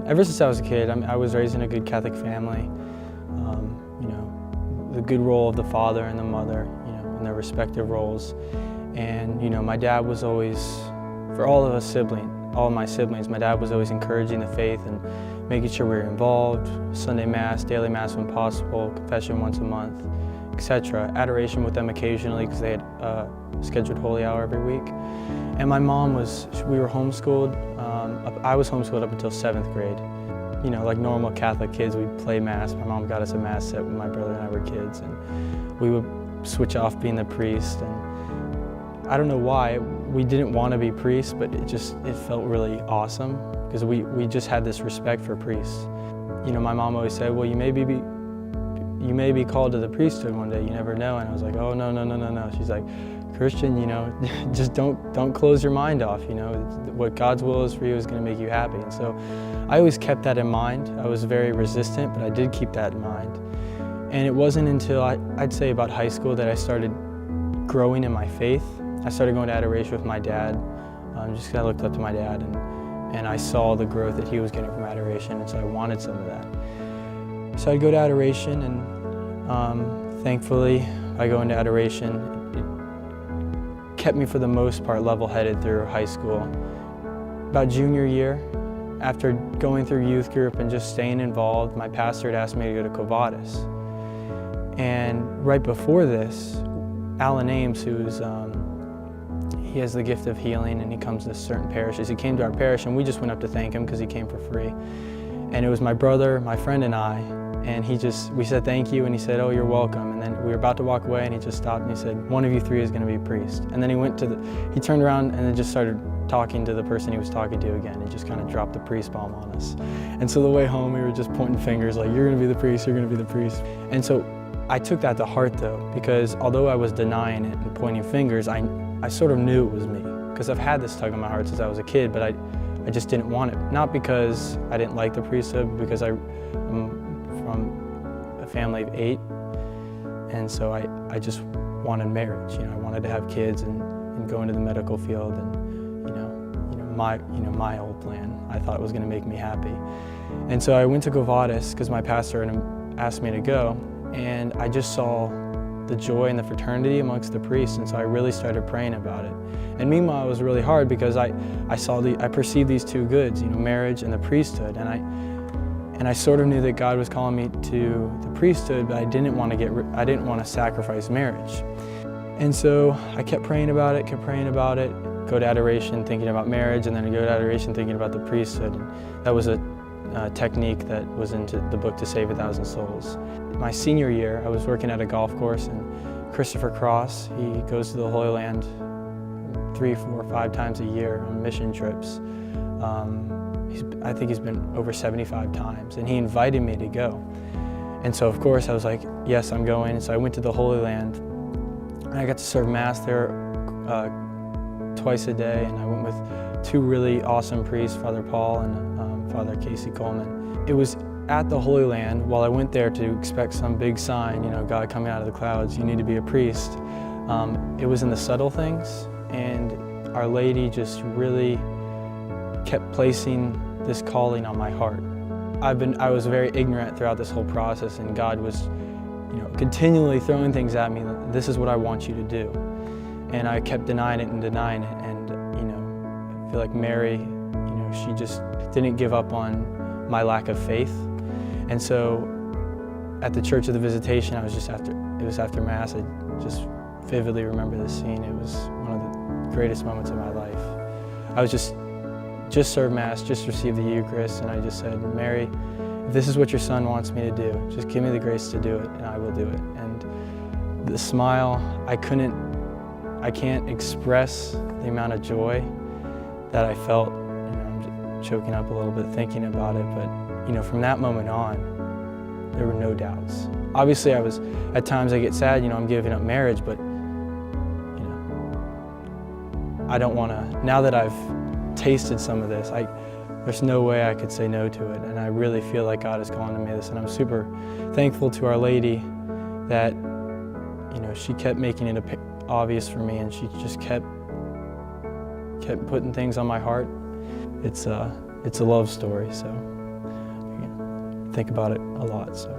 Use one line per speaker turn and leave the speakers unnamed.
Ever since I was a kid, I was raised in a good Catholic family. The good role of the father and the mother, in their respective roles. And, my dad was always, for all of my siblings, my dad was always encouraging the faith and making sure we were involved. Sunday Mass, daily Mass when possible, confession once a month, etc. Adoration with them occasionally because they had scheduled Holy Hour every week. And my mom we were homeschooled. I was homeschooled up until 7th grade. Like normal Catholic kids, we'd play Mass. My mom got us a Mass set when my brother and I were kids, and we would switch off being the priest. And I don't know why, we didn't want to be priests, but it felt really awesome because we just had this respect for priests. My mom always said, well, you may be called to the priesthood one day, you never know. And I was like, oh, no. She's like, Christian, just don't close your mind off. What God's will is for you is going to make you happy. And so I always kept that in mind. I was very resistant, but I did keep that in mind. And it wasn't until I'd say about high school that I started growing in my faith. I started going to adoration with my dad, just because I looked up to my dad, and I saw the growth that he was getting from adoration, and so I wanted some of that. So I'd go to adoration, and thankfully I go into adoration. Kept me for the most part level-headed through high school. About junior year, after going through youth group and just staying involved, my pastor had asked me to go to Quo-Vadis. And right before this, Alan Ames, he has the gift of healing and he comes to certain parishes. He came to our parish and we just went up to thank him because he came for free. And it was my brother, my friend and I, and we said thank you, and he said, oh, you're welcome. And then we were about to walk away and he just stopped and he said, one of you three is going to be a priest. And then he turned around and then just started talking to the person he was talking to again and just kind of dropped the priest bomb on us. And so the way home we were just pointing fingers like, you're going to be the priest, you're going to be the priest. And so I took that to heart though, because although I was denying it and pointing fingers, I sort of knew it was me. Because I've had this tug on my heart since I was a kid, but I just didn't want it. Not because I didn't like the priesthood, but because I'm from a family of 8, and so I just wanted marriage. I wanted to have kids and go into the medical field, and my old plan. I thought it was going to make me happy, and so I went to Quo-Vadis because my pastor asked me to go, and I just saw the joy and the fraternity amongst the priests, and so I really started praying about it. And meanwhile, it was really hard because I perceived these two goods, marriage and the priesthood, and I sort of knew that God was calling me to the priesthood, but I didn't want to sacrifice marriage. And so I kept praying about it, go to adoration thinking about marriage, and then I go to adoration thinking about the priesthood. And that was a technique that was into the book To Save 1,000 Souls. My senior year, I was working at a golf course, and Christopher Cross, he goes to the Holy Land 3, 4, 5 times a year on mission trips. I think he's been over 75 times, and he invited me to go. And so of course I was like, yes, I'm going. So I went to the Holy Land, and I got to serve Mass there twice a day, and I went with 2 really awesome priests, Father Paul and Father Casey Coleman. It was at the Holy Land, while I went there to expect some big sign, God coming out of the clouds, you need to be a priest. It was in the subtle things, and Our Lady just really kept placing this calling on my heart. I was very ignorant throughout this whole process, and God was, continually throwing things at me. This is what I want you to do, and I kept denying it, and I feel like Mary, she just didn't give up on my lack of faith, and so at the Church of the Visitation, it was after Mass. I just vividly remember this scene. It was one of the greatest moments of my life. I was just served Mass, just received the Eucharist, and I just said, Mary, if this is what your Son wants me to do, just give me the grace to do it, and I will do it. And the smile, I can't express the amount of joy that I felt. I'm choking up a little bit thinking about it, but from that moment on, there were no doubts. Obviously, at times I get sad, I'm giving up marriage, but I don't want to, now that I've tasted some of this, there's no way I could say no to it, and I really feel like God is calling to me this, and I'm super thankful to Our Lady that, she kept making it obvious for me, and she just kept putting things on my heart. It's it's a love story, so think about it a lot. So.